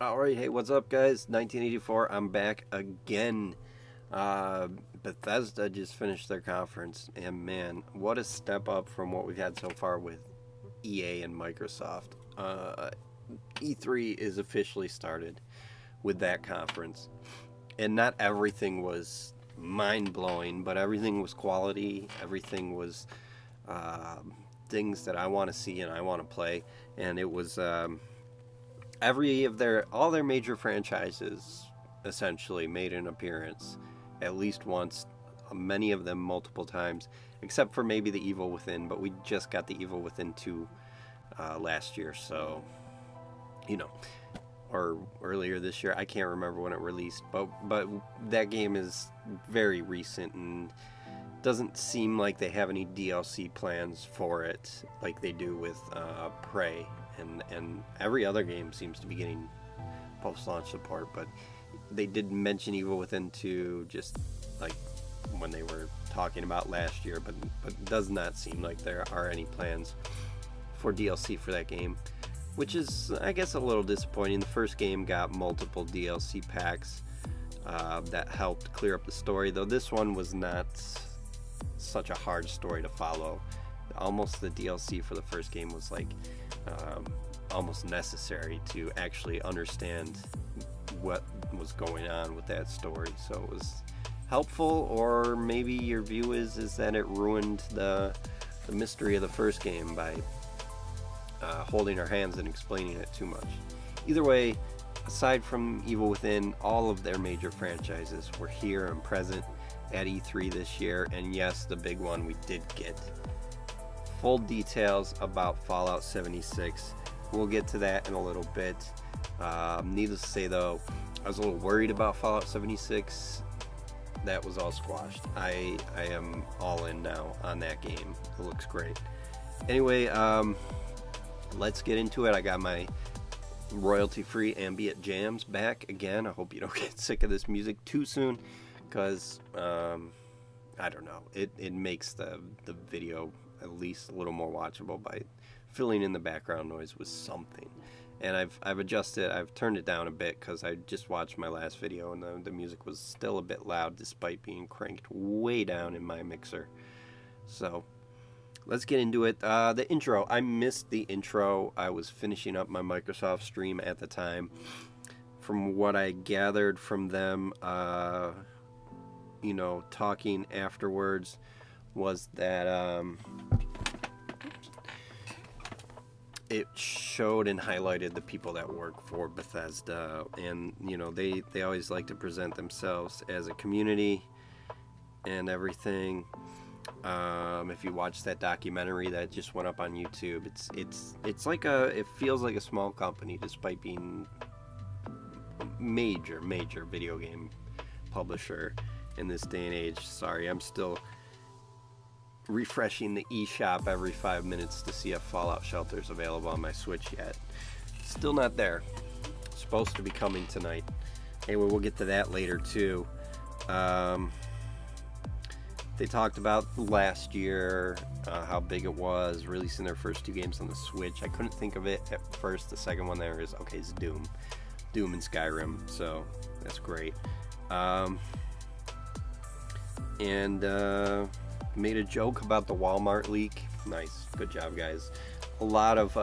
Alright, hey, what's up, guys? 1984, I'm back again. Uh, Bethesda just finished their conference, and man, what a step up from what we've had so far with EA and Microsoft. E3 is officially started with that conference, and not everything was mind blowing, but everything was quality, everything was uh, things that I want to see and I want to play, and it was. Every of their all their major franchises essentially made an appearance at least once, many of them multiple times, except for maybe the Evil Within. But we just got the Evil Within 2 last year, so you know, or earlier this year. I can't remember when it released, but that game is very recent and doesn't seem like they have any DLC plans for it like they do with Prey, and every other game seems to be getting post-launch support. But they did mention Evil Within 2 just like when they were talking about last year, but it does not seem like there are any plans for DLC for that game, which is, I guess, a little disappointing. The first game got multiple DLC packs that helped clear up the story, though this one was not such a hard story to follow. Almost the DLC for the first game was like um, almost necessary to actually understand what was going on with that story. So it was helpful, or maybe your view is that it ruined the mystery of the first game by holding our hands and explaining it too much. Either way, aside from Evil Within, all of their major franchises were here and present at E3 this year, and yes, the big one, we did get full details about Fallout 76. We'll get to that in a little bit. Needless to say, though, I was a little worried about Fallout 76. That was all squashed. I am all in now on that game. It looks great. Anyway, let's get into it. I got my royalty-free ambient jams back again. I hope you don't get sick of this music too soon, because I don't know. It makes the video at least a little more watchable by filling in the background noise with something. And I've adjusted. I've turned it down a bit because I just watched my last video and the music was still a bit loud despite being cranked way down in my mixer. So let's get into it. The intro. I missed the intro. I was finishing up my Microsoft stream at the time. From what I gathered from them, talking afterwards, was that it showed and highlighted the people that work for Bethesda, and they always like to present themselves as a community and everything. If you watch that documentary that just went up on YouTube, it's like it feels like a small company despite being major video game publisher in this day and age. Sorry, I'm still refreshing the eShop every 5 minutes to see if Fallout Shelter is available on my Switch yet. Still not there. Supposed to be coming tonight. Anyway, we'll get to that later too. They talked about last year, how big it was, releasing their first 2 games on the Switch. I couldn't think of it at first. The second one there is, okay, it's Doom and Skyrim, so that's great. And made a joke about the Walmart leak. Nice, good job, guys. A lot of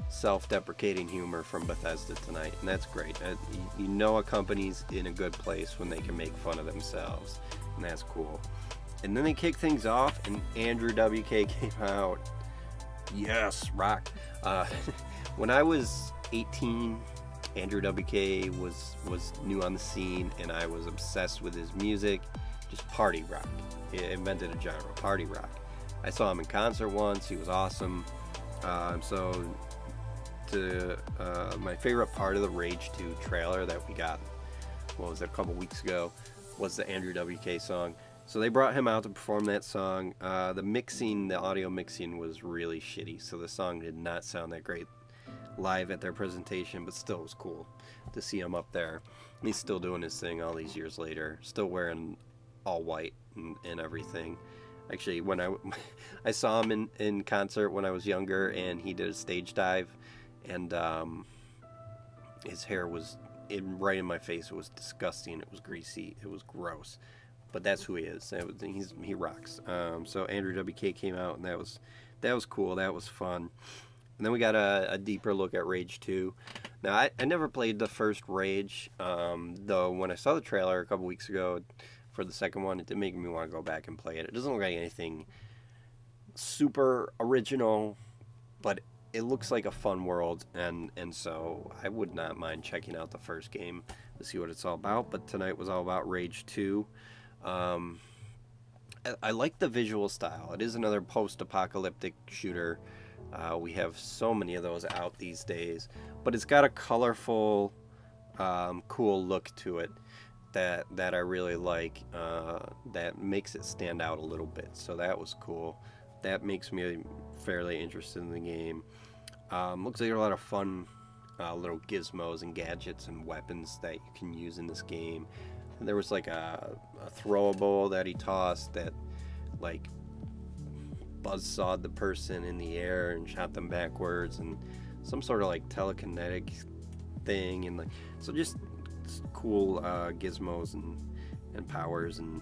self-deprecating humor from Bethesda tonight, and that's great. You know a company's in a good place when they can make fun of themselves, and that's cool. And then they kick things off, and Andrew WK came out. Yes, rock. When I was 18, Andrew WK was new on the scene, and I was obsessed with his music. Just party rock. He invented a genre, party rock. I saw him in concert once. He was awesome. My favorite part of the Rage 2 trailer that we got, a couple weeks ago, was the Andrew WK song. So they brought him out to perform that song. The audio mixing was really shitty, so the song did not sound that great live at their presentation, but still was cool to see him up there. And he's still doing his thing all these years later, still wearing all white and everything. Actually, when I saw him in concert when I was younger, and he did a stage dive, and his hair was right in my face. It was disgusting. It was greasy. It was gross. But that's who he is. He rocks. So Andrew WK came out, and that was cool. That was fun. And then we got a deeper look at Rage 2. Now, I never played the first Rage, though when I saw the trailer a couple weeks ago for the second one, it did make me want to go back and play it. It doesn't look like anything super original, but it looks like a fun world, and so I would not mind checking out the first game to see what it's all about. But tonight was all about Rage 2. I like the visual style. It is another post-apocalyptic shooter. We have so many of those out these days, but it's got a colorful, cool look to it that I really like. That makes it stand out a little bit. So that was cool. That makes me fairly interested in the game. Looks like there are a lot of fun little gizmos and gadgets and weapons that you can use in this game. And there was like a throwable that he tossed that like buzzsawed the person in the air and shot them backwards, and some sort of like telekinetic thing, and like so just cool gizmos and powers. And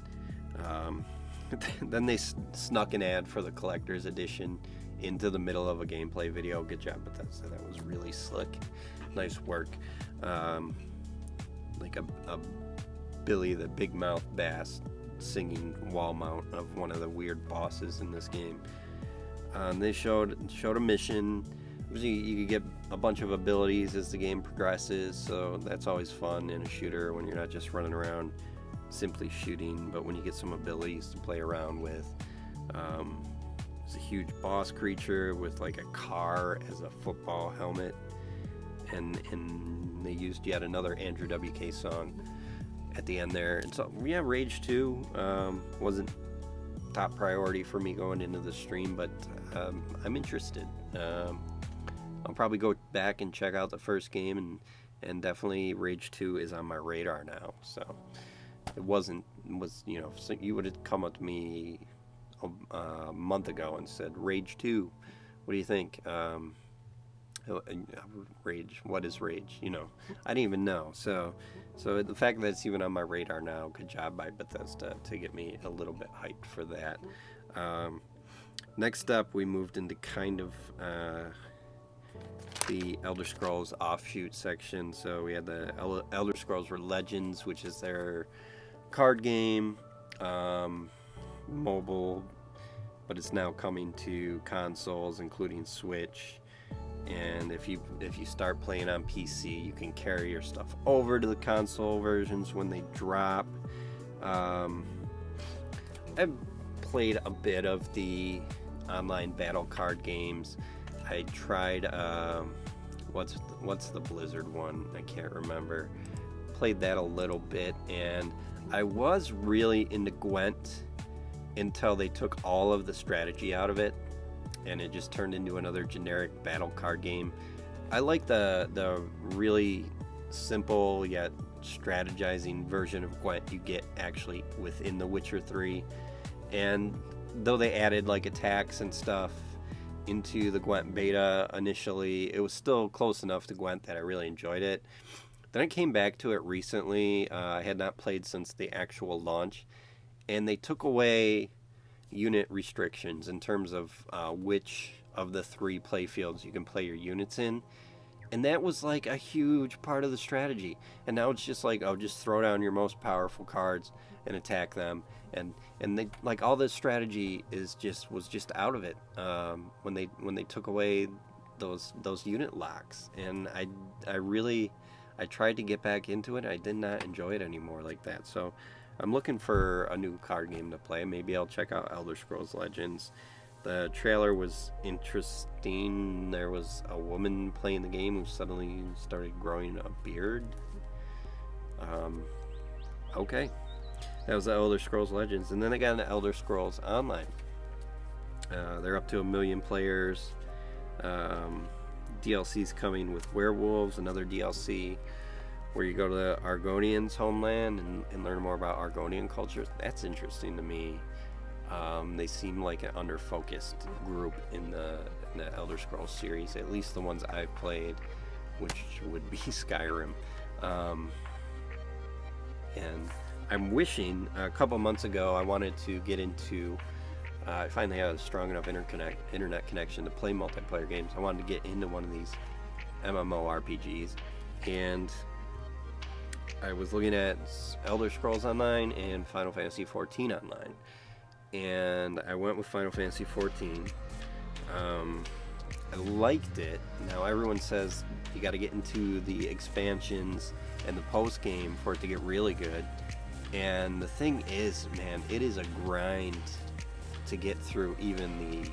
then they snuck an ad for the collector's edition into the middle of a gameplay video. Good job, Bethesda. That was really slick. Nice work. Like a Billy the Big Mouth Bass singing wall mount of one of the weird bosses in this game. They showed a mission. You could get a bunch of abilities as the game progresses, so that's always fun in a shooter when you're not just running around simply shooting, but when you get some abilities to play around with. There's a huge boss creature with like a car as a football helmet, and they used yet another Andrew WK song at the end there. And so yeah, Rage 2 wasn't top priority for me going into the stream, but I'm interested. I'll probably go back and check out the first game, and definitely Rage 2 is on my radar now. So it was so you would have come up to me a month ago and said, Rage 2, what do you think? Rage, what is Rage? I didn't even know. So the fact that it's even on my radar now, good job by Bethesda to get me a little bit hyped for that. Next up, we moved into kind of the Elder Scrolls offshoot section. So we had the Elder Scrolls Legends, which is their card game, mobile, but it's now coming to consoles, including Switch. And if you start playing on PC, you can carry your stuff over to the console versions when they drop. I've played a bit of the online battle card games. I tried what's the Blizzard one? I can't remember. Played that a little bit, and I was really into Gwent until they took all of the strategy out of it, and it just turned into another generic battle card game. I like the really simple yet strategizing version of Gwent you get actually within The Witcher 3. And though they added like attacks and stuff into the Gwent beta initially, it was still close enough to Gwent that I really enjoyed it. Then I came back to it recently. I had not played since the actual launch, and they took away unit restrictions in terms of which of the 3 play fields you can play your units in, and that was like a huge part of the strategy. And now it's just like, just throw down your most powerful cards and attack them, and they, like, all this strategy was just out of it when they took away those unit locks. And I tried to get back into it. I did not enjoy it anymore like that. So I'm looking for a new card game to play. Maybe I'll check out Elder Scrolls Legends. The trailer was interesting. There was a woman playing the game who suddenly started growing a beard. Okay. That was the Elder Scrolls Legends. And then they got into Elder Scrolls Online. They're up to 1 million players. DLC's coming with werewolves, another DLC where you go to the Argonians' homeland and learn more about Argonian culture. That's interesting to me. They seem like an under-focused group in the Elder Scrolls series, at least the ones I've played. which would be Skyrim. And I'm wishing a couple months ago I wanted to get into. I finally had a strong enough internet connection to play multiplayer games. I wanted to get into one of these MMORPGs, and I was looking at Elder Scrolls Online and Final Fantasy XIV Online, and I went with Final Fantasy XIV. I liked it. Now everyone says you got to get into the expansions and the post game for it to get really good, and the thing is, man, it is a grind to get through even the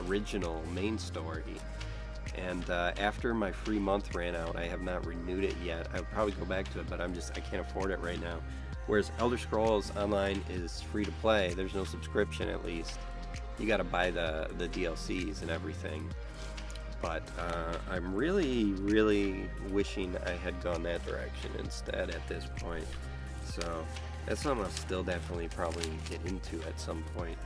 original main story. And after my free month ran out, I have not renewed it yet. I would probably go back to it, but I can't afford it right now. Whereas Elder Scrolls Online is free to play. There's no subscription, at least. You got to buy the DLCs and everything. But I'm really, really wishing I had gone that direction instead at this point. So that's something I'll still definitely probably get into at some point.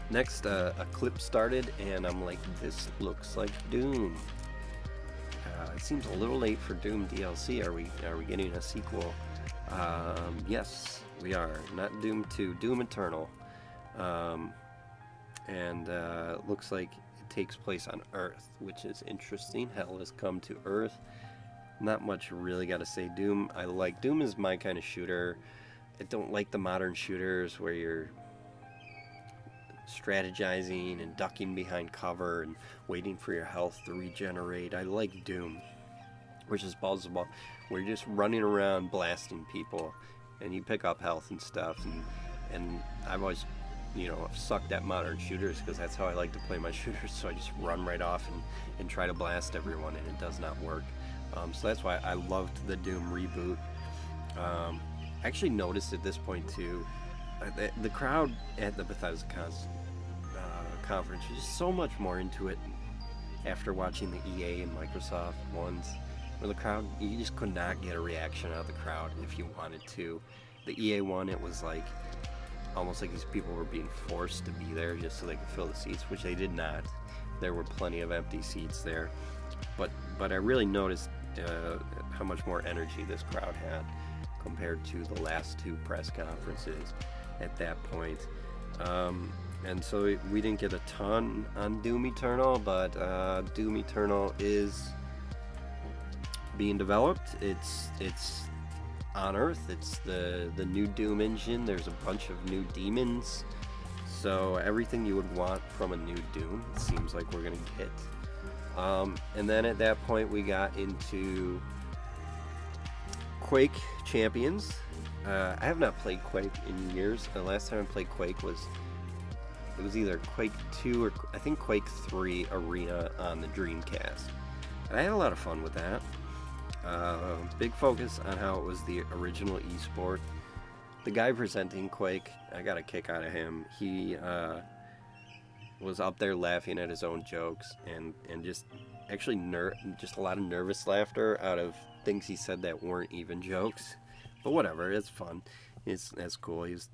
Next, a clip started, and I'm like, this looks like Doom. It seems a little late for Doom DLC. Are we getting a sequel? Yes, we are. Not Doom 2, Doom Eternal. And it looks like it takes place on Earth, which is interesting. Hell has come to Earth. Not much really got to say. Doom is my kind of shooter. I don't like the modern shooters where you're strategizing and ducking behind cover and waiting for your health to regenerate. I like Doom, which is balls to ball, where you're just running around blasting people and you pick up health and stuff. And I've always, sucked at modern shooters because that's how I like to play my shooters. So I just run right off and try to blast everyone, and it does not work. So that's why I loved the Doom reboot. I actually noticed at this point too, the crowd at the Bethesda conference was just so much more into it after watching the EA and Microsoft ones, where the crowd, you just could not get a reaction out of the crowd if you wanted to. The EA one, it was like almost like these people were being forced to be there just so they could fill the seats, which they did not. There were plenty of empty seats there, but I really noticed how much more energy this crowd had compared to the last two press conferences at that point. And so we didn't get a ton on Doom Eternal, but Doom Eternal is being developed. It's on Earth. It's the new Doom engine. There's a bunch of new demons. So everything you would want from a new Doom, it seems like we're gonna get. And then at that point we got into Quake Champions. I have not played Quake in years. The last time I played Quake was either Quake 2 or I think Quake 3 Arena on the Dreamcast. And I had a lot of fun with that. Big focus on how it was the original esport. The guy presenting Quake, I got a kick out of him. He was up there laughing at his own jokes and just actually just a lot of nervous laughter out of things he said that weren't even jokes. But whatever, it's fun. That's cool. He's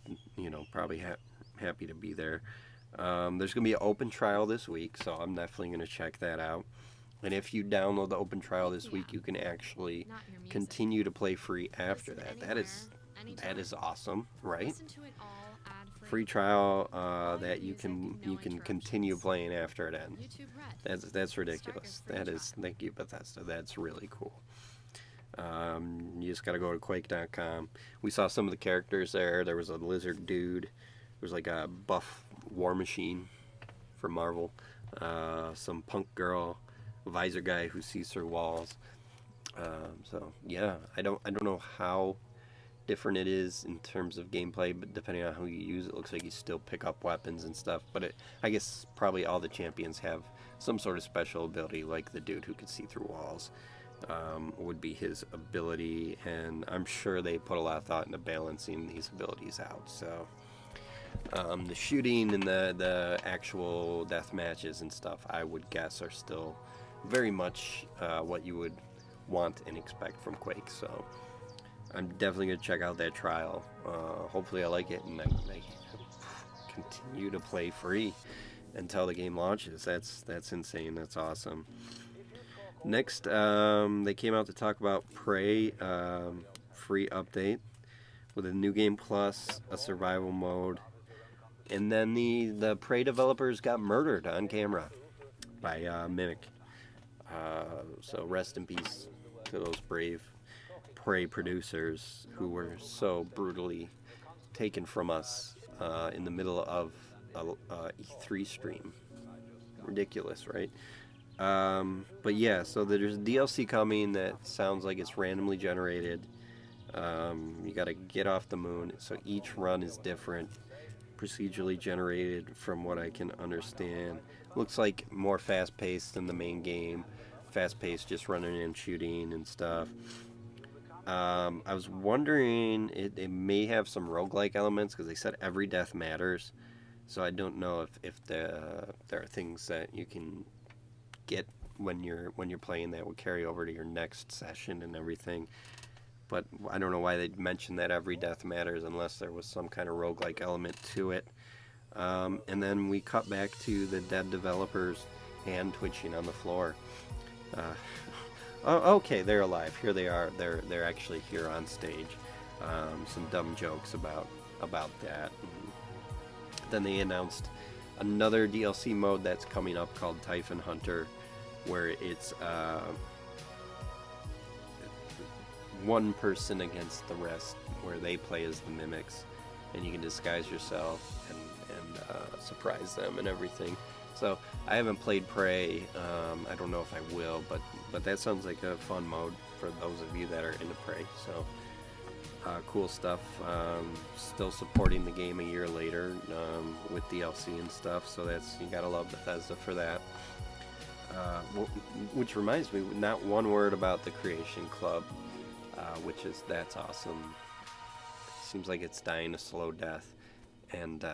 probably happy to be there. There's gonna be an open trial this week, so I'm definitely gonna check that out. And if you download the open trial this week, you can actually continue to play free after that. That is awesome, right? Free trial that you can continue playing after it ends. That's ridiculous. Thank you, Bethesda. That's really cool. You just gotta go to Quake.com. We saw some of the characters there. There was a lizard dude. There was like a buff War Machine from Marvel. Some punk girl, visor guy who sees through walls. So yeah, I don't know how different it is in terms of gameplay, but depending on how you use it, looks like you still pick up weapons and stuff. But I guess probably all the champions have some sort of special ability, like the dude who could see through walls. Would be his ability, and I'm sure they put a lot of thought into balancing these abilities out. So the shooting and the actual death matches and stuff, I would guess, are still very much what you would want and expect from Quake. So I'm definitely gonna check out that trial. Hopefully I like it and I continue to play free. until the game launches. That's insane. That's awesome. Next, they came out to talk about Prey free update with a new game plus, a survival mode, and then the Prey developers got murdered on camera by Mimic. So rest in peace to those brave Prey producers who were so brutally taken from us in the middle of a E3 stream. Ridiculous, right? But yeah, so there's DLC coming that sounds like it's randomly generated. You gotta get off the moon, so each run is different, procedurally generated from what I can understand. Looks like more fast-paced than the main game. Fast-paced, just running and shooting and stuff. I was wondering, it may have some roguelike elements, because they said every death matters. So I don't know if there are things that you can get when you're playing that would carry over to your next session and everything. But I don't know why they'd mention that every death matters unless there was some kind of roguelike element to it. And then we cut back to the dead developers hand twitching on the floor. Oh, okay, they're alive. Here they are. They're actually here on stage. Some dumb jokes about that. And then they announced another DLC mode that's coming up called Typhon Hunter, where it's one person against the rest, where they play as the mimics, and you can disguise yourself and surprise them and everything. So I haven't played Prey. I don't know if I will, but that sounds like a fun mode for those of you that are into Prey. So cool stuff. Still supporting the game a year later with DLC and stuff. So you gotta love Bethesda for that. Which reminds me, not one word about the Creation Club, that's awesome. Seems like it's dying a slow death, and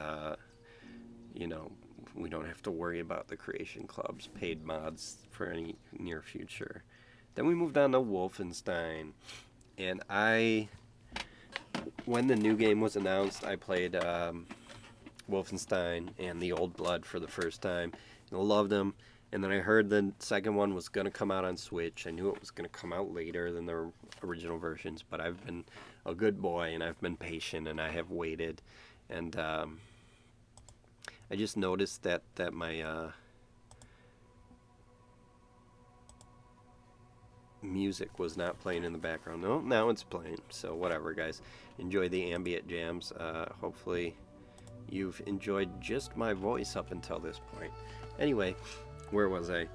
we don't have to worry about the Creation Club's paid mods for any near future. Then we moved on to Wolfenstein, and when the new game was announced, I played Wolfenstein and the Old Blood for the first time, and I loved them. And then I heard the second one was going to come out on Switch. I knew it was going to come out later than the original versions, but I've been a good boy, and I've been patient, and I have waited. And I just noticed that my music was not playing in the background. No, now it's playing. So whatever, guys. Enjoy the ambient jams. Hopefully you've enjoyed just my voice up until this point. Anyway, where was I?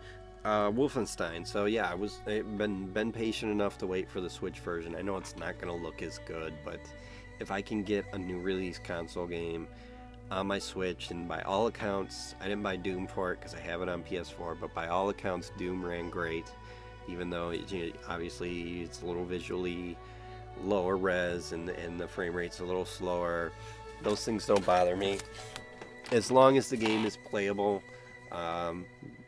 Wolfenstein. So yeah, I've been patient enough to wait for the Switch version. I know it's not going to look as good, but if I can get a new release console game on my Switch, and by all accounts, I didn't buy Doom for it because I have it on PS4, but by all accounts, Doom ran great, even though obviously it's a little visually lower res and the frame rate's a little slower. Those things don't bother me as long as the game is playable.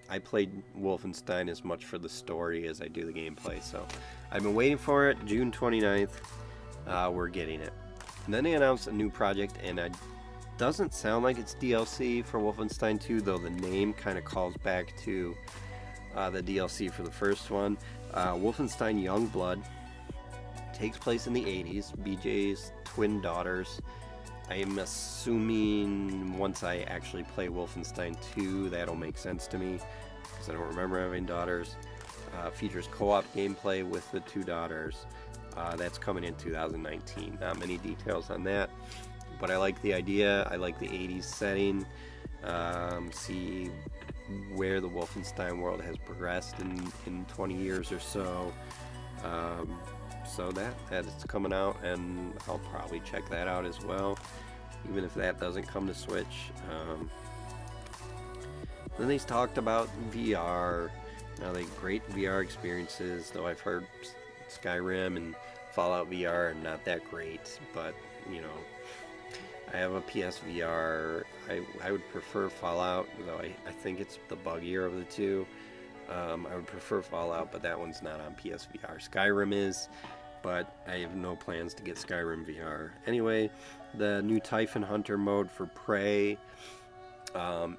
I played Wolfenstein as much for the story as I do the gameplay, so I've been waiting for it. June 29th, we're getting it. And then they announced a new project, and it doesn't sound like it's DLC for Wolfenstein 2, though the name kind of calls back to the DLC for the first one. Wolfenstein Youngblood takes place in the 80s. BJ's twin daughters. I am assuming once I actually play Wolfenstein 2, that'll make sense to me, because I don't remember having daughters. Features co-op gameplay with the two daughters. That's coming in 2019. Not many details on that, but I like the idea. I like the 80s setting. See where the Wolfenstein world has progressed in 20 years or so. So that is coming out, and I'll probably check that out as well, even if that doesn't come to Switch. Then they talked about VR. Now, they great VR experiences, though I've heard Skyrim and Fallout VR are not that great, but I have a PSVR. I would prefer Fallout, though I think it's the buggier of the two. I would prefer Fallout, but that one's not on PSVR. Skyrim is, but I have no plans to get Skyrim VR. Anyway, the new Typhon Hunter mode for Prey.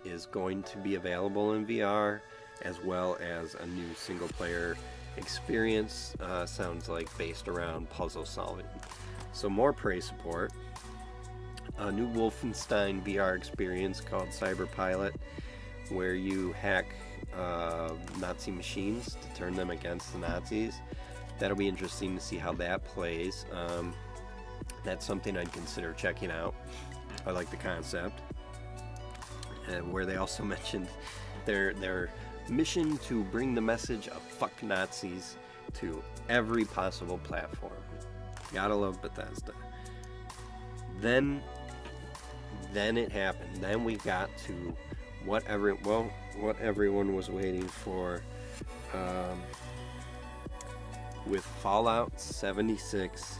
is going to be available in VR, as well as a new single player experience, sounds like based around puzzle solving. So more Prey support. A new Wolfenstein VR experience called Cyberpilot, where you hack Nazi machines to turn them against the Nazis. That'll be interesting to see how that plays. That's something I'd consider checking out. I like the concept. Where they also mentioned their mission to bring the message of fuck Nazis to every possible platform. Gotta love Bethesda. Then it happened. Then we got to what everyone was waiting for, with Fallout 76.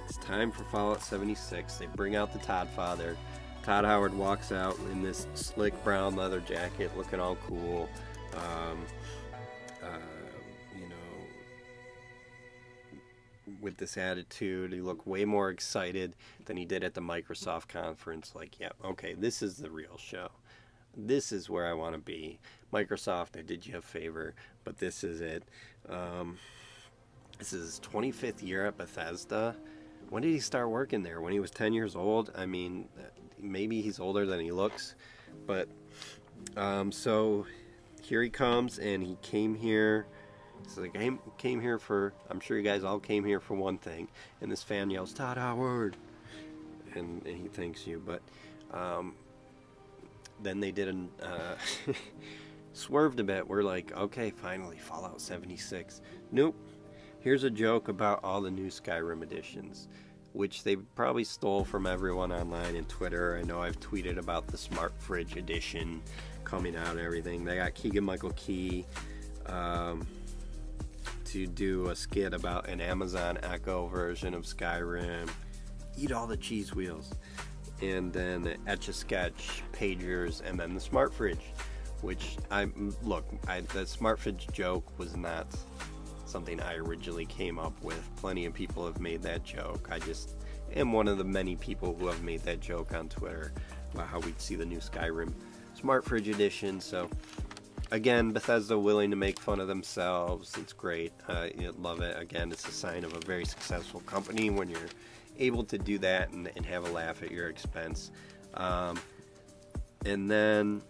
It's time for Fallout 76. They bring out the Todd Father. Todd Howard walks out in this slick brown leather jacket, looking all cool. With this attitude, he looked way more excited than he did at the Microsoft conference. Like, yeah, okay, this is the real show. This is where I want to be. Microsoft, I did you a favor, but this is it. This is his 25th year at Bethesda. When did he start working there? When he was 10 years old? I mean, maybe he's older than he looks. But, so here he comes, and he came here. So I came here for, I'm sure you guys all came here for one thing. And this fan yells, Todd Howard. And he thanks you. But then they did swerved a bit. We're like, okay, finally, Fallout 76. Nope. Here's a joke about all the new Skyrim editions, which they probably stole from everyone online and Twitter. I know I've tweeted about the Smart Fridge edition coming out and everything. They got Keegan-Michael Key to do a skit about an Amazon Echo version of Skyrim. Eat all the cheese wheels. And then the Etch-a-Sketch, pagers, and then the Smart Fridge, which the Smart Fridge joke was not something I originally came up with. Plenty of people have made that joke. I just am one of the many people who have made that joke on Twitter about how we'd see the new Skyrim Smart Fridge edition. So again, Bethesda willing to make fun of themselves. It's great. Love it. Again, it's a sign of a very successful company when you're able to do that and have a laugh at your expense. And then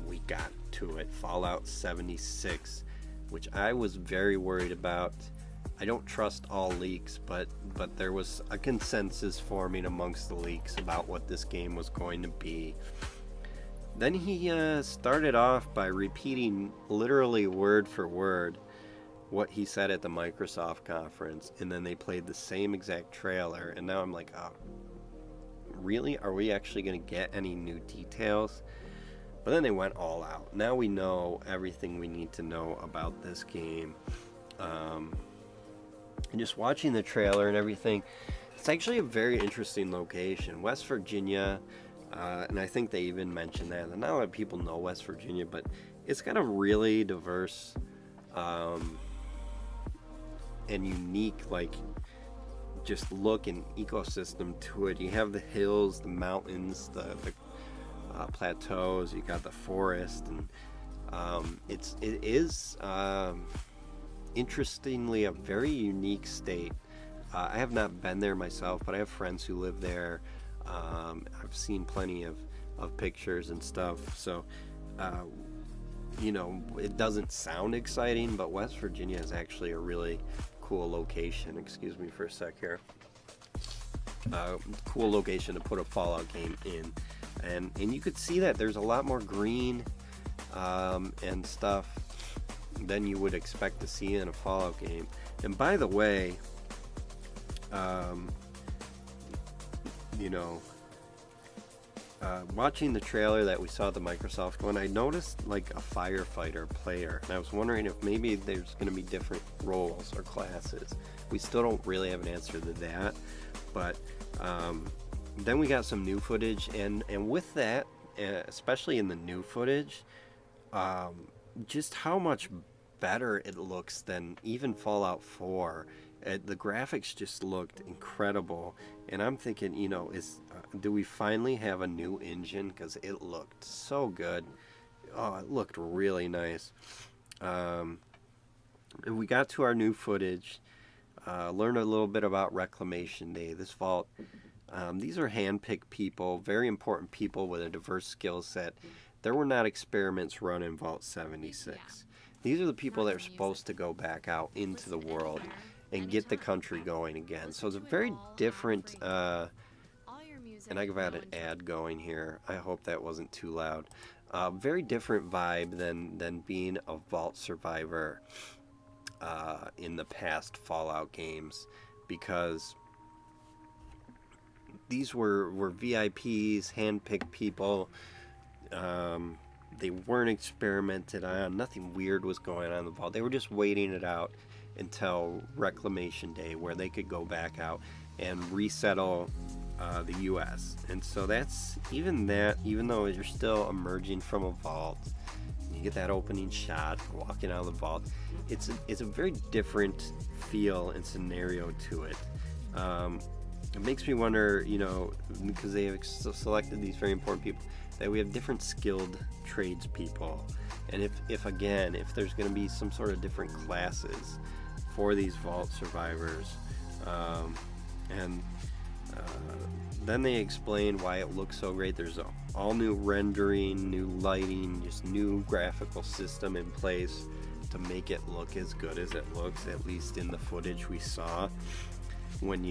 we got to it. Fallout 76, which I was very worried about. I don't trust all leaks, but there was a consensus forming amongst the leaks about what this game was going to be. Then he started off by repeating literally word for word what he said at the Microsoft conference, and then they played the same exact trailer, and now I'm like, oh, really? Are we actually going to get any new details? But then they went all out. Now we know everything we need to know about this game. And just watching the trailer and everything, it's actually a very interesting location. West Virginia, and I think they even mentioned that. And not a lot of people know West Virginia, but it's got a really diverse and unique, just look and ecosystem to it. You have the hills, the mountains, the plateaus, you got the forest, and it is interestingly a very unique state. I have not been there myself, but I have friends who live there. I've seen plenty of pictures and stuff, so it doesn't sound exciting, but West Virginia is actually a really cool location. Excuse me for a sec here. Cool location to put a Fallout game in, and you could see that there's a lot more green and stuff than you would expect to see in a Fallout game. And by the way, watching the trailer that we saw at the Microsoft one, I noticed a firefighter player, and I was wondering if maybe there's going to be different roles or classes. We still don't really have an answer to that, but then we got some new footage, and with that, especially in the new footage, just how much better it looks than even Fallout 4. The graphics just looked incredible, and I'm thinking, do we finally have a new engine? Because it looked so good. Oh, it looked really nice. Um, and we got to our new footage. Learn a little bit about Reclamation Day. This vault, these are hand-picked people, very important people with a diverse skill set. There were not experiments run in Vault 76. These are the people that are supposed to go back out into the world and get the country going again. So it's a very different, and I've got an ad going here. I hope that wasn't too loud. Very different vibe than being a Vault survivor in the past Fallout games, because these were VIPs, hand-picked people. They weren't experimented on. Nothing weird was going on in the Vault. They were just waiting it out until Reclamation Day, where they could go back out and resettle the U.S. And so that's even though you're still emerging from a vault, you get that opening shot walking out of the vault. It's a very different feel and scenario to it. It makes me wonder, because they have selected these very important people, that we have different skilled tradespeople, and if there's going to be some sort of different classes for these vault survivors, and then they explain why it looks so great. There's all new rendering, new lighting, just new graphical system in place to make it look as good as it looks, at least in the footage we saw. When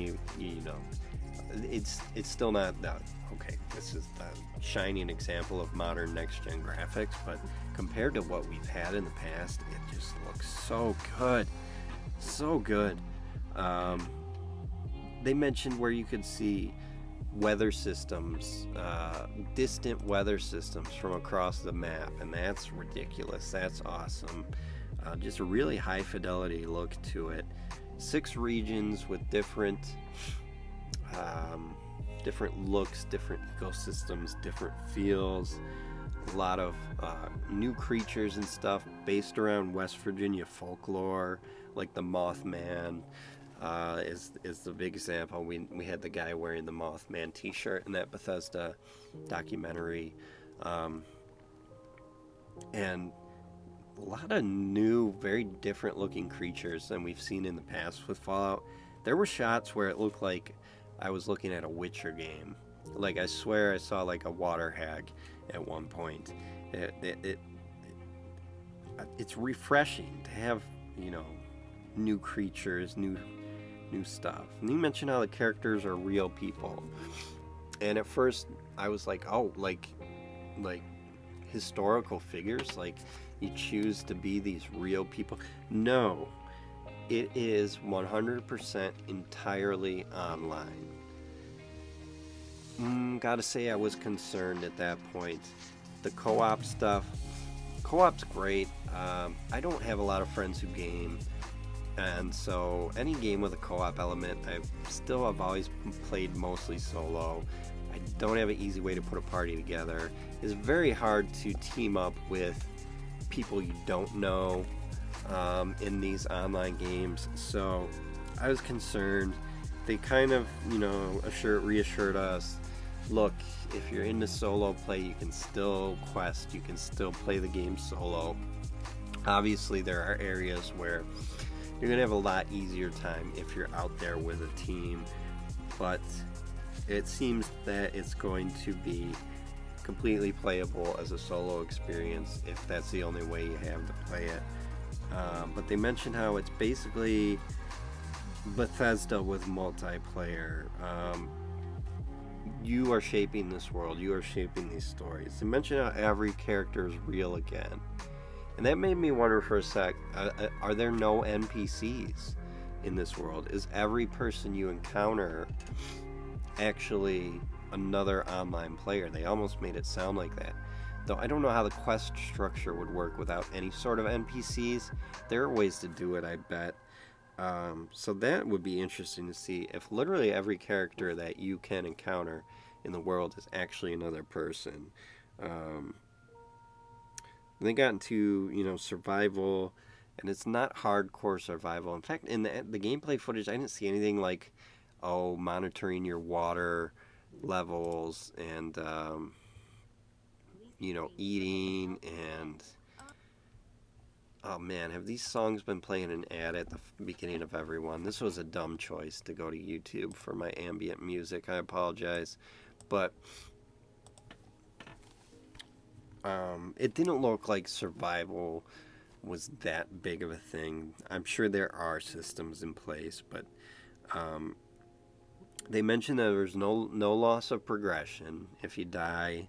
it's still not that okay. This is the shining example of modern next-gen graphics, but compared to what we've had in the past, it just looks so good, so good. They mentioned where you could see weather systems, distant weather systems from across the map, and that's ridiculous. That's awesome. Just a really high fidelity look to it. 6 regions with different looks, different ecosystems, different feels. A lot of new creatures and stuff based around West Virginia folklore, like the Mothman. Is the big example. We had the guy wearing the Mothman t-shirt in that Bethesda documentary, and a lot of new, very different looking creatures than we've seen in the past with Fallout. There were shots where it looked like I was looking at a Witcher game. Like, I swear I saw like a water hag at one point. It's refreshing to have, new creatures, new stuff. And you mentioned how the characters are real people. And at first I was like, oh, like historical figures, like you choose to be these real people. No, it is 100% entirely online. Gotta say, I was concerned at that point. The co-op stuff, co-op's great. I don't have a lot of friends who game, and so any game with a co-op element, I've always played mostly solo. I don't have an easy way to put a party together. It's very hard to team up with people you don't know in these online games. So I was concerned. They kind of, reassured us, look, if you're into solo play, you can still quest, you can still play the game solo. Obviously, there are areas where you're going to have a lot easier time if you're out there with a team, but it seems that it's going to be completely playable as a solo experience if that's the only way you have to play it. But they mentioned how it's basically Bethesda with multiplayer. You are shaping this world, you are shaping these stories. They mentioned how every character is real again. And that made me wonder for a sec, are there no NPCs in this world? Is every person you encounter actually another online player? They almost made it sound like that. Though I don't know how the quest structure would work without any sort of NPCs. There are ways to do it, I bet. So that would be interesting to see if literally every character that you can encounter in the world is actually another person. They got into, survival and it's not hardcore survival. In fact, in the gameplay footage, I didn't see anything like, oh, monitoring your water levels and eating and oh man, have these songs been playing an ad at the beginning of every one? This was a dumb choice to go to YouTube for my ambient music. I apologize, but it didn't look like survival was that big of a thing. I'm sure there are systems in place, but they mentioned that there's no loss of progression if you die,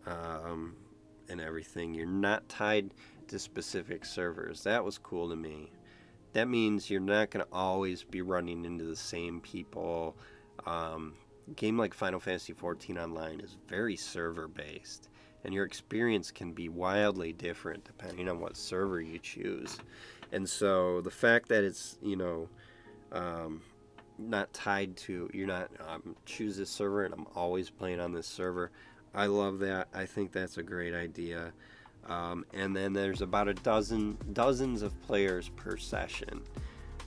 and everything. You're not tied to specific servers. That was cool to me. That means you're not going to always be running into the same people. A game like Final Fantasy XIV Online is very server based, and your experience can be wildly different depending on what server you choose. And so the fact that it's not tied to, you're not choose this server and I'm always playing on this server, I love that. I think that's a great idea. And then there's about dozens of players per session,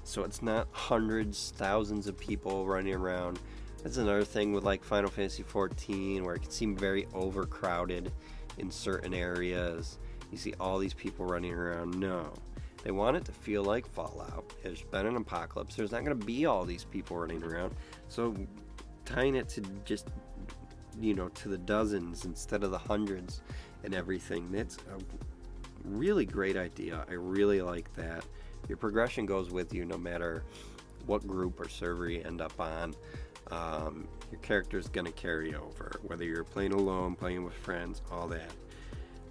so it's not hundreds, thousands of people running around. That's another thing with like Final Fantasy XIV, where it can seem very overcrowded in certain areas. You see all these people running around. No, they want it to feel like Fallout. There's been an apocalypse. There's not going to be all these people running around. So tying it to just, to the dozens instead of the hundreds and everything, that's a really great idea. I really like that. Your progression goes with you no matter what group or server you end up on. Your character's going to carry over, whether you're playing alone, playing with friends, all that.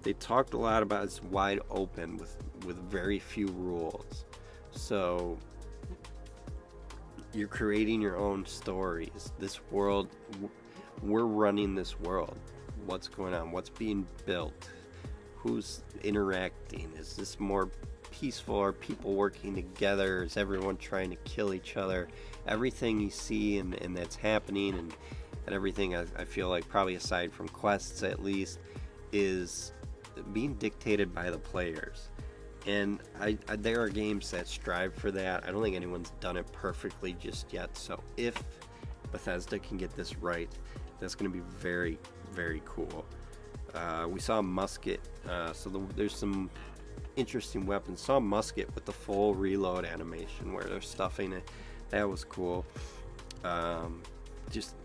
They talked a lot about it's wide open with very few rules. So you're creating your own stories. This world, we're running this world. What's going on? What's being built? Who's interacting? Is this more peaceful? Are people working together? Is everyone trying to kill each other? Everything you see and that's happening and everything, I feel like, probably aside from quests at least, is being dictated by the players. And there are games that strive for that. I don't think anyone's done it perfectly just yet. So if Bethesda can get this right, that's going to be very, very cool. We saw a musket, there's some interesting weapons. Saw a musket with the full reload animation where they're stuffing it. That was cool. Just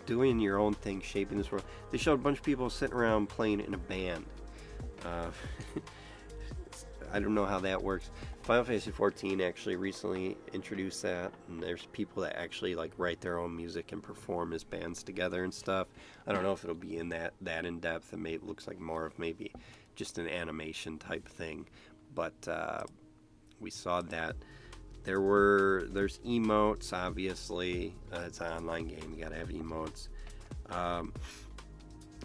doing your own thing, shaping this world. They showed a bunch of people sitting around playing in a band. I don't know how that works. Final Fantasy XIV actually recently introduced that, and there's people that actually like write their own music and perform as bands together and stuff. I don't know if it'll be in that in depth. It looks like more of maybe just an animation type thing, but we saw that there's emotes. Obviously, it's an online game. You gotta have emotes.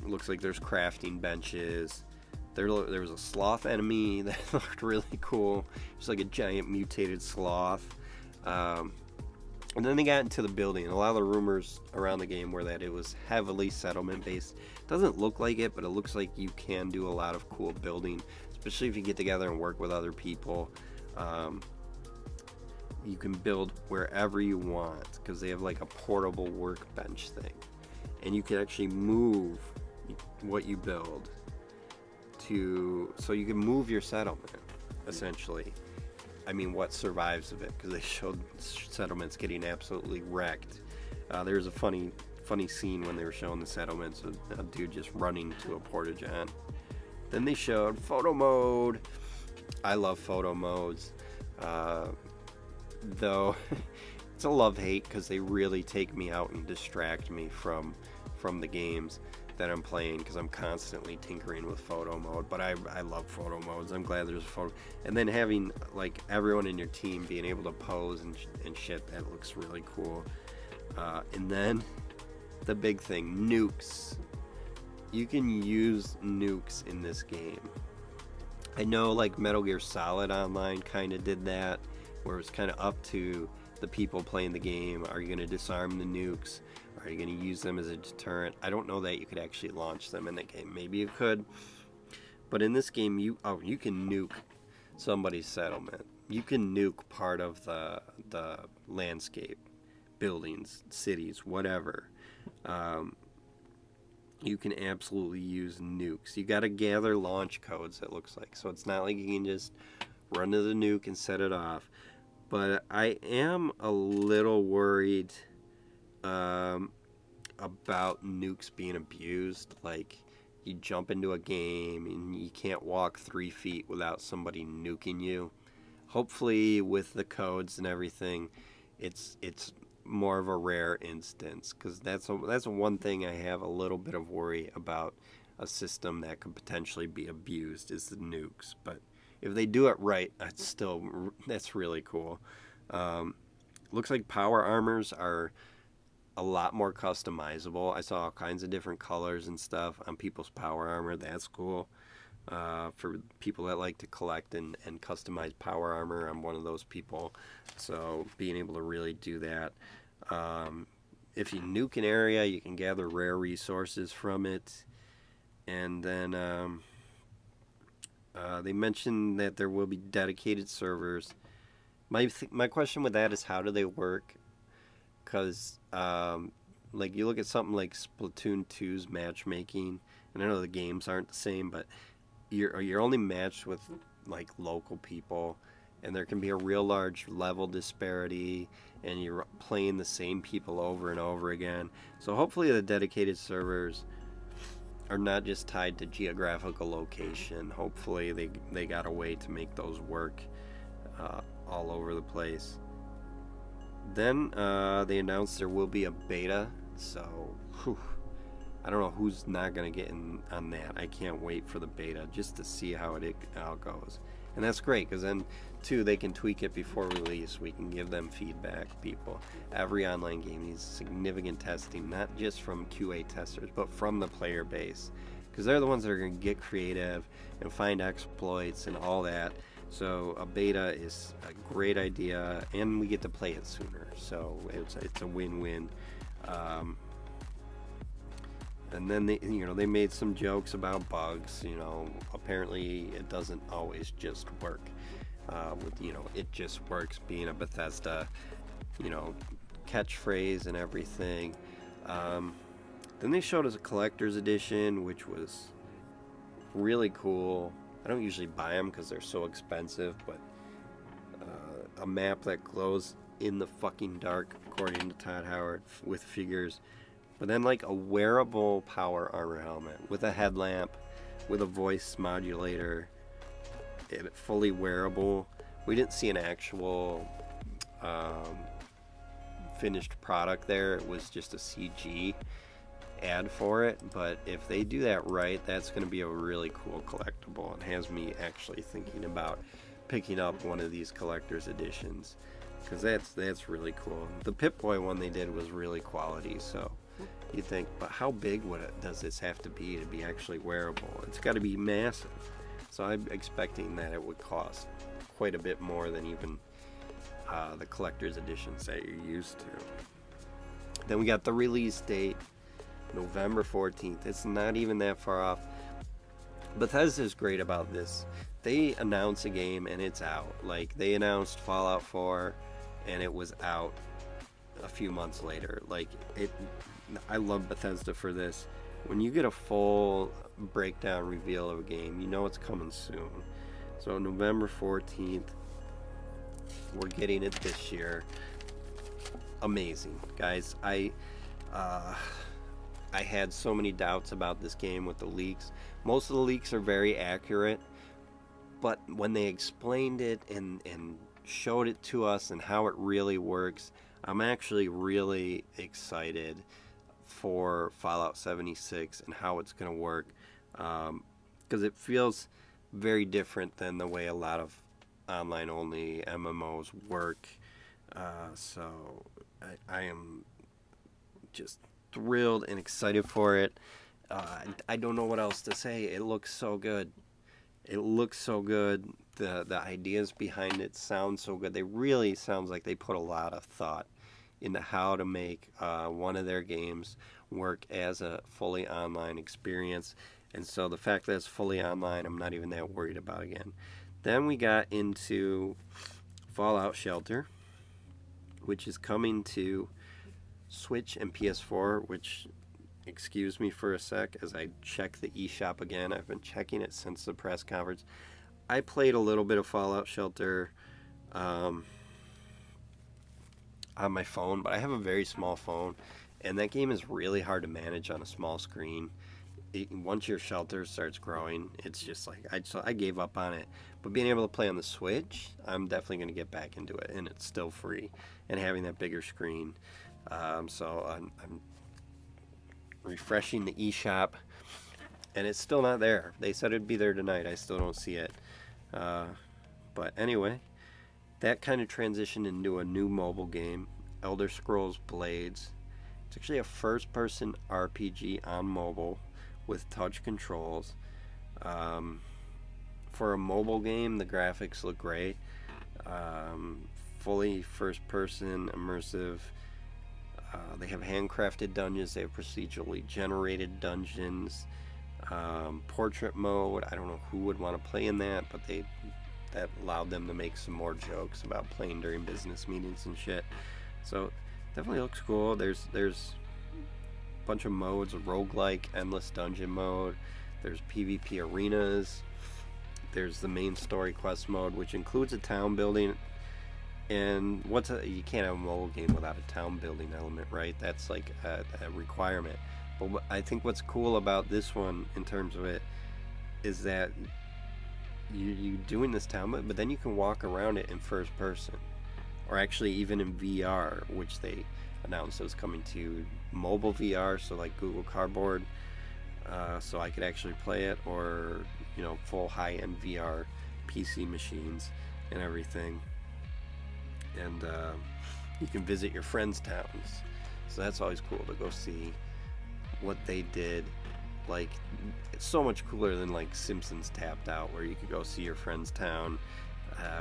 Looks like there's crafting benches. There was a sloth enemy that looked really cool. It's like a giant mutated sloth. And then they got into the building. A lot of the rumors around the game were that it was heavily settlement based. Doesn't look like it, but it looks like you can do a lot of cool building, especially if you get together and work with other people. You can build wherever you want because they have like a portable workbench thing, and you can actually move what you build so you can move your settlement, essentially. I mean, what survives of it, because they showed settlements getting absolutely wrecked. There was a funny scene when they were showing the settlements, a dude just running to a porta-john. Then they showed photo mode. I love photo modes, though it's a love-hate because they really take me out and distract me from the games that I'm playing, because I'm constantly tinkering with photo mode. But I love photo modes. I'm glad there's a photo. And then having like everyone in your team being able to pose and shit, that looks really cool. And then the big thing, nukes. You can use nukes in this game. I know like Metal Gear Solid Online kind of did that, where it's kind of up to the people playing the game. Are you going to disarm the nukes? Are you going to use them as a deterrent? I don't know that you could actually launch them in the game. Maybe you could. But in this game, you can nuke somebody's settlement. You can nuke part of the landscape, buildings, cities, whatever. Um, you can absolutely use nukes. You got to gather launch codes, it looks like. So it's not like you can just run to the nuke and set it off. But I am a little worried about nukes being abused. Like, you jump into a game and you can't walk 3 feet without somebody nuking you. Hopefully, with the codes and everything, it's more of a rare instance, because that's one thing I have a little bit of worry about a system that could potentially be abused is the nukes. But if they do it right, that's really cool. Looks like power armors are a lot more customizable. I saw all kinds of different colors and stuff on people's power armor. That's cool. For people that like to collect and customize power armor, I'm one of those people. So being able to really do that. If you nuke an area, you can gather rare resources from it. And then they mentioned that there will be dedicated servers. My question with that is, how do they work? Because like, you look at something like Splatoon 2's matchmaking, and I know the games aren't the same, but you're only matched with like local people, and there can be a real large level disparity, and you're playing the same people over and over again. So hopefully the dedicated servers are not just tied to geographical location. Hopefully they got a way to make those work all over the place. Then they announced there will be a beta, so I don't know who's not going to get in on that. I can't wait for the beta just to see how it goes. And that's great, because then, too, they can tweak it before release. We can give them feedback, people. Every online game needs significant testing, not just from QA testers, but from the player base, because they're the ones that are going to get creative and find exploits and all that. So a beta is a great idea, and we get to play it sooner. So it's a win-win. And then they made some jokes about bugs. Apparently it doesn't always just work. It just works being a Bethesda, catchphrase and everything. Then they showed us a collector's edition, which was really cool. I don't usually buy them because they're so expensive, but a map that glows in the fucking dark, according to Todd Howard, with figures. But then, like, a wearable power armor helmet with a headlamp, with a voice modulator, fully wearable. We didn't see an actual finished product there. It was just a CG ad for it. But if they do that right, that's going to be a really cool collectible. It has me actually thinking about picking up one of these collector's editions, because that's really cool. The Pip-Boy one they did was really quality, so you think, but how big does this have to be actually wearable? It's got to be massive. So I'm expecting that it would cost quite a bit more than even the collector's editions that you're used to. Then we got the release date, November 14th. It's not even that far off. Bethesda's great about this. They announce a game and it's out. Like, they announced Fallout 4 and it was out a few months later. I love Bethesda for this. When you get a full breakdown reveal of a game, you know it's coming soon. So November 14th, we're getting it this year. Amazing, guys. I had so many doubts about this game with the leaks. Most of the leaks are very accurate, but when they explained it and showed it to us and how it really works, I'm actually really excited for Fallout 76 and how it's going to work, because it feels very different than the way a lot of online-only MMOs work. So I am just thrilled and excited for it. I don't know what else to say. It looks so good. The ideas behind it sound so good. They really sounds like they put a lot of thought into how to make one of their games work as a fully online experience. And so the fact that it's fully online, I'm not even that worried about again. Then we got into Fallout Shelter, which is coming to Switch and PS4, which, excuse me for a sec as I check the eShop again. I've been checking it since the press conference. I played a little bit of Fallout Shelter on my phone, but I have a very small phone, and that game is really hard to manage on a small screen. Once your shelter starts growing, it's just like I gave up on it. But being able to play on the Switch, I'm definitely going to get back into it, and it's still free. And having that bigger screen, so I'm refreshing the eShop, and it's still not there. They said it'd be there tonight. I still don't see it. But anyway, that kind of transitioned into a new mobile game, Elder Scrolls Blades. It's actually a first-person RPG on mobile with touch controls. For a mobile game, the graphics look great. Fully first-person, immersive. They have handcrafted dungeons. They have procedurally generated dungeons. Portrait mode. I don't know who would want to play in that, but that allowed them to make some more jokes about playing during business meetings and shit. So definitely looks cool. There's a bunch of modes, a roguelike endless dungeon mode. There's PvP arenas. There's the main story quest mode, which includes a town building. And you can't have a mobile game without a town building element, right? That's like a requirement. But I think what's cool about this one in terms of it is that you doing this town, but then you can walk around it in first person, or actually even in VR, which they announced it was coming to mobile VR, so like Google Cardboard, so I could actually play it, or full high-end VR PC machines and everything. And you can visit your friends' towns, so that's always cool to go see what they did. Like, it's so much cooler than like Simpsons Tapped Out, where you could go see your friend's town.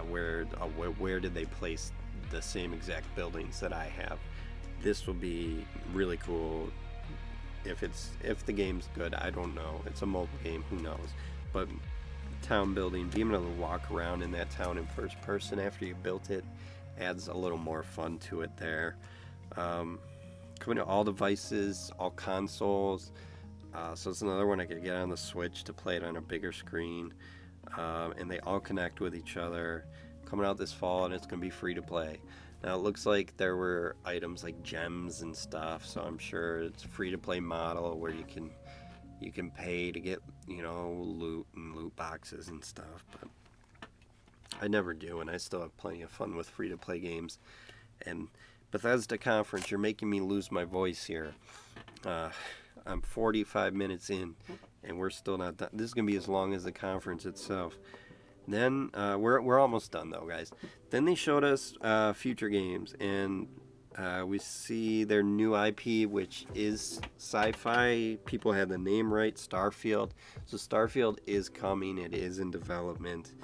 Where did they place the same exact buildings that I have? This will be really cool. If the game's good, I don't know. It's a mobile game, who knows? But town building, being able to walk around in that town in first person after you built it, adds a little more fun to it there. Coming to all devices, all consoles. So it's another one I could get on the Switch to play it on a bigger screen. And they all connect with each other. Coming out this fall, and it's going to be free to play. Now, it looks like there were items like gems and stuff, so I'm sure it's a free to play model where you can pay to get, loot and loot boxes and stuff. But I never do, and I still have plenty of fun with free to play games. And Bethesda conference, you're making me lose my voice here. I'm 45 minutes in, and we're still not done. This is going to be as long as the conference itself. Then, we're almost done, though, guys. Then they showed us future games, and we see their new IP, which is sci-fi. People had the name right, Starfield. So Starfield is coming. It is in development.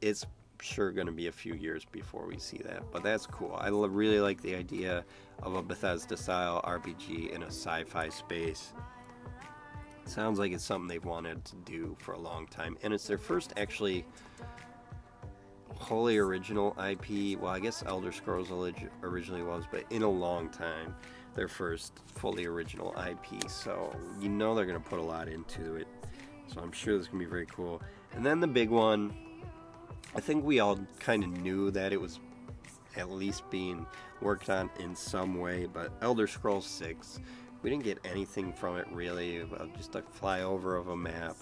It's sure going to be a few years before we see that, but that's cool. I really like the idea of a Bethesda style RPG in a sci-fi space. Sounds like it's something they've wanted to do for a long time, and it's their first actually wholly original IP. Well, I guess Elder Scrolls originally was, but in a long time, their first fully original IP. So they're going to put a lot into it. So I'm sure this is going to be very cool. And then the big one, I think we all kind of knew that it was at least being worked on in some way, but Elder Scrolls 6, we didn't get anything from it really, just a flyover of a map.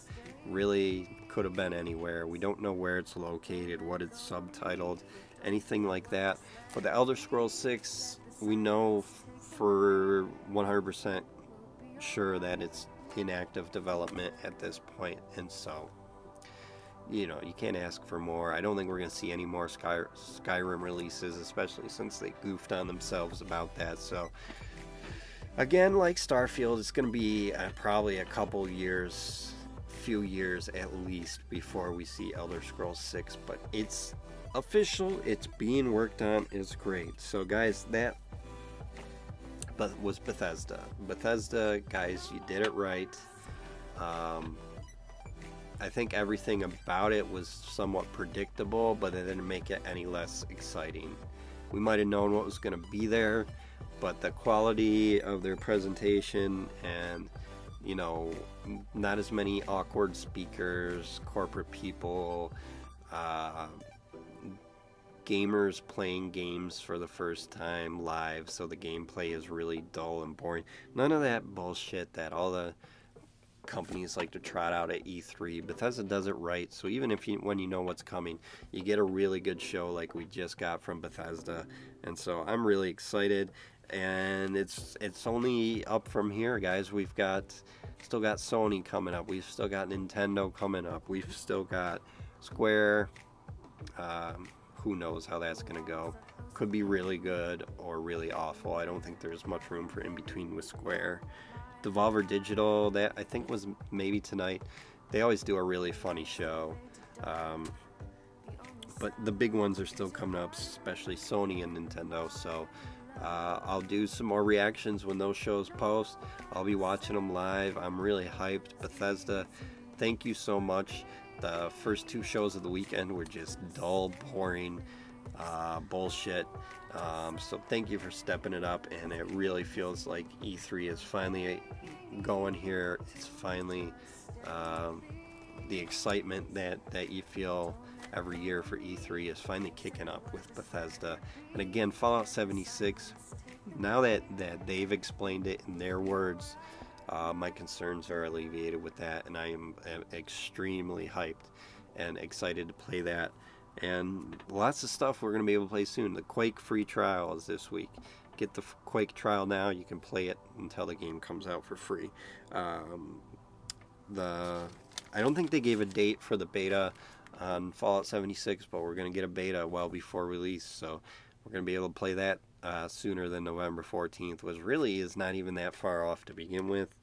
Really could have been anywhere. We don't know where it's located, what it's subtitled, anything like that. But the Elder Scrolls 6, we know for 100% sure that it's in active development at this point, and so you can't ask for more. I don't think we're going to see any more Skyrim releases, especially since they goofed on themselves about that. So again, like Starfield, it's going to be probably a few years at least before we see Elder Scrolls 6, but it's official, it's being worked on, is great. So guys, that was Bethesda. Guys, you did it right. I think everything about it was somewhat predictable, but it didn't make it any less exciting. We might have known what was going to be there, but the quality of their presentation and, you know, not as many awkward speakers, corporate people, gamers playing games for the first time live, so the gameplay is really dull and boring. None of that bullshit that all the companies like to trot out at E3. Bethesda does it right, so even if when you know what's coming, you get a really good show like we just got from Bethesda. And so I'm really excited, and it's only up from here, guys. We've still got Sony coming up, we've still got Nintendo coming up, we've still got Square. Who knows how that's gonna go? Could be really good or really awful. I don't think there's much room for in between with Square. Devolver Digital, that I think was maybe tonight. They always do a really funny show, but the big ones are still coming up, especially Sony and Nintendo. So I'll do some more reactions when those shows post. I'll be watching them live. I'm really hyped. Bethesda, thank you so much. The first 2 shows of the weekend were just dull, boring bullshit. So thank you for stepping it up, and it really feels like E3 is finally going here. It's finally the excitement that you feel every year for E3 is finally kicking up with Bethesda. And again, Fallout 76, now that they've explained it in their words, my concerns are alleviated with that, and I am extremely hyped and excited to play that. And lots of stuff we're going to be able to play soon. The Quake free trial is this week. Get the Quake trial now. You can play it until the game comes out for free. I don't think they gave a date for the beta on Fallout 76, but we're going to get a beta well before release, so we're going to be able to play that sooner than November 14th, which really is not even that far off to begin with.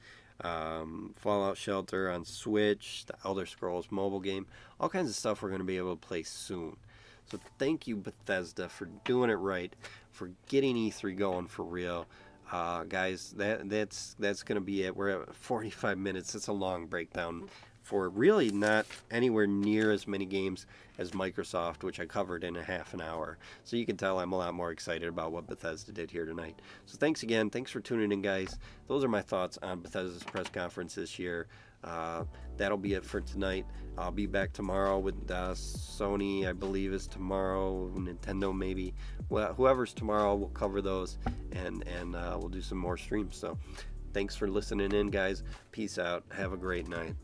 Fallout Shelter on Switch, the Elder Scrolls mobile game, all kinds of stuff we're going to be able to play soon. So thank you, Bethesda, for doing it right, for getting E3 going for real. Guys, that's going to be it. We're at 45 minutes. It's a long breakdown for really not anywhere near as many games as Microsoft, which I covered in a half an hour. So you can tell I'm a lot more excited about what Bethesda did here tonight. So thanks again. Thanks for tuning in, guys. Those are my thoughts on Bethesda's press conference this year. That'll be it for tonight. I'll be back tomorrow with Sony, I believe is tomorrow, Nintendo maybe. Well, whoever's tomorrow, we'll cover those, and we'll do some more streams. So thanks for listening in, guys. Peace out. Have a great night.